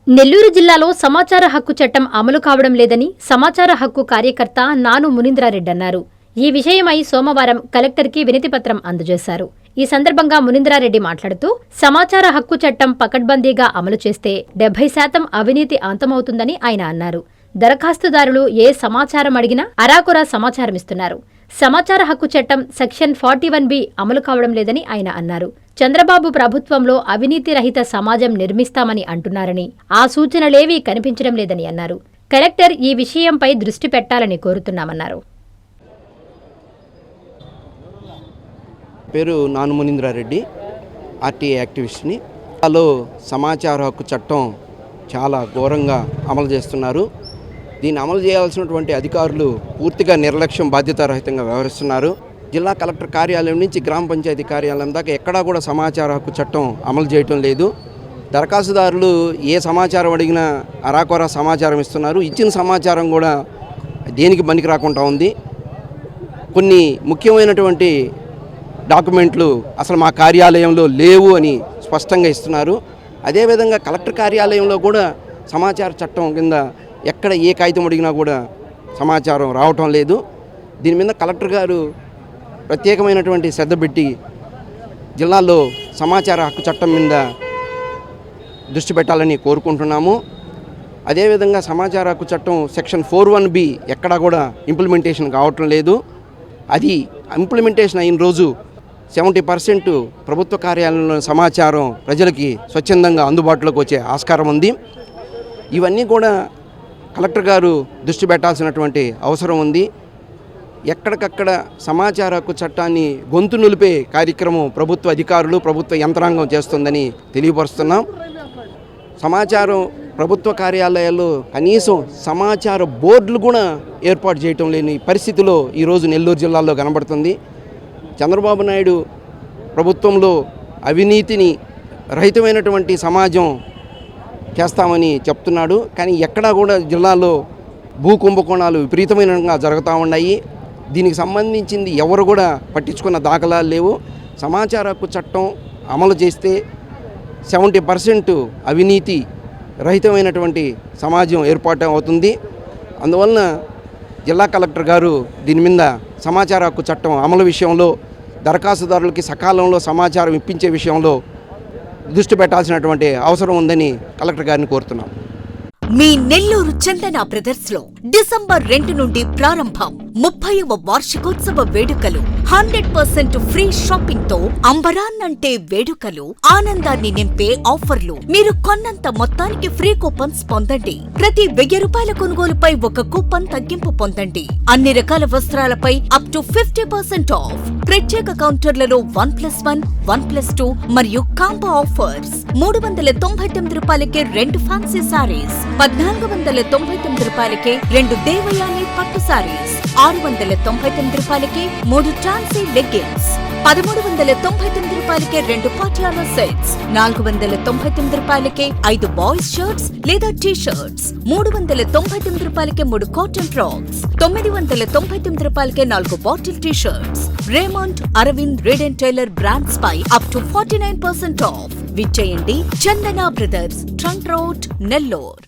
నెల్లూరు జిల్లాలో సమాచార హక్కు చట్టం అమలు కావడం లేదని సమాచార హక్కు కార్యకర్త నాను మునీంద్రారెడ్డి అన్నారు. ఈ విషయమై సోమవారం కలెక్టర్కి వినతిపత్రం అందజేశారు. ఈ సందర్భంగా మునీంద్రారెడ్డి మాట్లాడుతూ సమాచార హక్కు చట్టం పకడ్బందీగా అమలు చేస్తే 70% అవినీతి అంతమవుతుందని ఆయన అన్నారు. దరఖాస్తుదారులు ఏ సమాచారం అడిగినా అరాకొరా సమాచారమిస్తున్నారు. సమాచార హక్కు చట్టం సెక్షన్ 41B అమలు కావడం లేదని ఆయన అన్నారు. చంద్రబాబు ప్రభుత్వంలో అవినీతి రహిత సమాజం నిర్మిస్తామని అంటున్నారని, ఆ సూచనలేవీ కనిపించడం లేదని అన్నారు. కలెక్టర్ ఈ విషయంపై దృష్టి పెట్టాలని కోరుతున్నామన్నారు. పేరు నాను మునీంద్రారెడ్డి, ఆర్టీఐ యాక్టివిస్ట్ని. లో సమాచార హక్కు చట్టం చాలా ఘోరంగా అమలు చేస్తున్నారు. దీన్ని అమలు చేయాల్సినటువంటి అధికారులు పూర్తిగా నిర్లక్ష్యం, బాధ్యతారహితంగా వ్యవహరిస్తున్నారు. జిల్లా కలెక్టర్ కార్యాలయం నుంచి గ్రామ పంచాయతీ కార్యాలయం దాకా ఎక్కడా కూడా సమాచార హక్కు చట్టం అమలు చేయటం లేదు. దరఖాస్తుదారులు ఏ సమాచారం అడిగినా అరాకొరా సమాచారం ఇస్తున్నారు. ఇచ్చిన సమాచారం కూడా దేనికి పనికి రాకుండా ఉంది. కొన్ని ముఖ్యమైనటువంటి డాక్యుమెంట్లు అసలు మా కార్యాలయంలో లేవు అని స్పష్టంగా ఇస్తున్నారు. అదేవిధంగా కలెక్టర్ కార్యాలయంలో కూడా సమాచార చట్టం కింద ఎక్కడ ఏ కాగితం అడిగినా కూడా సమాచారం రావటం లేదు. దీని మీద కలెక్టర్ గారు ప్రత్యేకమైనటువంటి శ్రద్ధ పెట్టి జిల్లాలో సమాచార హక్కు చట్టం మీద దృష్టి పెట్టాలని కోరుకుంటున్నాము. అదేవిధంగా సమాచార హక్కు చట్టం సెక్షన్ 41B ఎక్కడా కూడా ఇంప్లిమెంటేషన్ కావటం లేదు. అది ఇంప్లిమెంటేషన్ అయిన రోజు 70% ప్రభుత్వ కార్యాలయంలో సమాచారం ప్రజలకి స్వచ్ఛందంగా అందుబాటులోకి వచ్చే ఆస్కారం ఉంది. ఇవన్నీ కూడా కలెక్టర్ గారు దృష్టి పెట్టాల్సినటువంటి అవసరం ఉంది. ఎక్కడికక్కడ సమాచార హక్కు చట్టాన్ని గొంతు నులిపే కార్యక్రమం ప్రభుత్వ అధికారులు, ప్రభుత్వ యంత్రాంగం చేస్తుందని తెలియపరుస్తున్నాం. సమాచారం ప్రభుత్వ కార్యాలయాల్లో కనీసం సమాచార బోర్డులు కూడా ఏర్పాటు చేయటం లేని పరిస్థితిలో ఈరోజు నెల్లూరు జిల్లాలో కనబడుతుంది. చంద్రబాబు నాయుడు ప్రభుత్వంలో అవినీతిని రహితమైనటువంటి సమాజం చేస్తామని చెప్తున్నాడు. కానీ ఎక్కడా కూడా జిల్లాలో భూ కుంభకోణాలు విపరీతమైనగా జరుగుతూ ఉన్నాయి. దీనికి సంబంధించింది ఎవరు కూడా పట్టించుకున్న దాఖలాలు లేవు. సమాచార హక్కు చట్టం అమలు చేస్తే 70% అవినీతి రహితమైనటువంటి సమాజం ఏర్పాటు అవుతుంది. అందువలన జిల్లా కలెక్టర్ గారు దీని మీద సమాచార హక్కు చట్టం అమలు విషయంలో దరఖాస్తుదారులకి సకాలంలో సమాచారం ఇప్పించే విషయంలో దృష్టి పెట్టాల్సినటువంటి అవసరం ఉందని కలెక్టర్ గారిని కోరుతున్నాం. మీ నెల్లూరు చందన బ్రదర్స్ లో డిసెంబర్ 2 నుండి ప్రారంభం 30వ వార్షికోత్సవ వేడుకలు. 100% ఫ్రీ షాపింగ్ తో అంబరాన్నంటే వేడుకలు, ఆనందాన్ని నింపే ఆఫర్లు. మీరు కొన్నంత మొత్తానికి ఫ్రీ కూపన్స్ పొందండి. ప్రతి 1000 రూపాయల కొనుగోలుపై ఒక కూపన్ తగ్గింపు పొందండి. అన్ని రకాల వస్త్రాలపై అప్ టు 50% ఆఫ్. ప్రత్యేక కౌంటర్లలో 1+1, 1+2 మరియు కాంబో ఆఫర్స్. 399 రూపాయలకే 2 ఫ్యాన్సీ సారీస్, 1499 రూపాయలకే 2 దేవయాని పట్టు సారీస్, 699 రూపాయలకే 3 టాన్సీ లెగ్గిన్స్, 1399 రూపాయలకే 2 పాటియాలా సెట్స్, 499 రూపాయలకే 5 బాయ్స్ షర్ట్స్ లేదా టీ షర్ట్స్, 399 రూపాయలకే 3 కాటన్ ఫ్రాక్స్, 999 రూపాయలకే 4 bottle T shirts. Raymond, Arvind, Reid and Taylor brands పై అప్ టు 49% ఆఫ్. విచ్చేయండి Chandana brothers, trunk road, Nellore.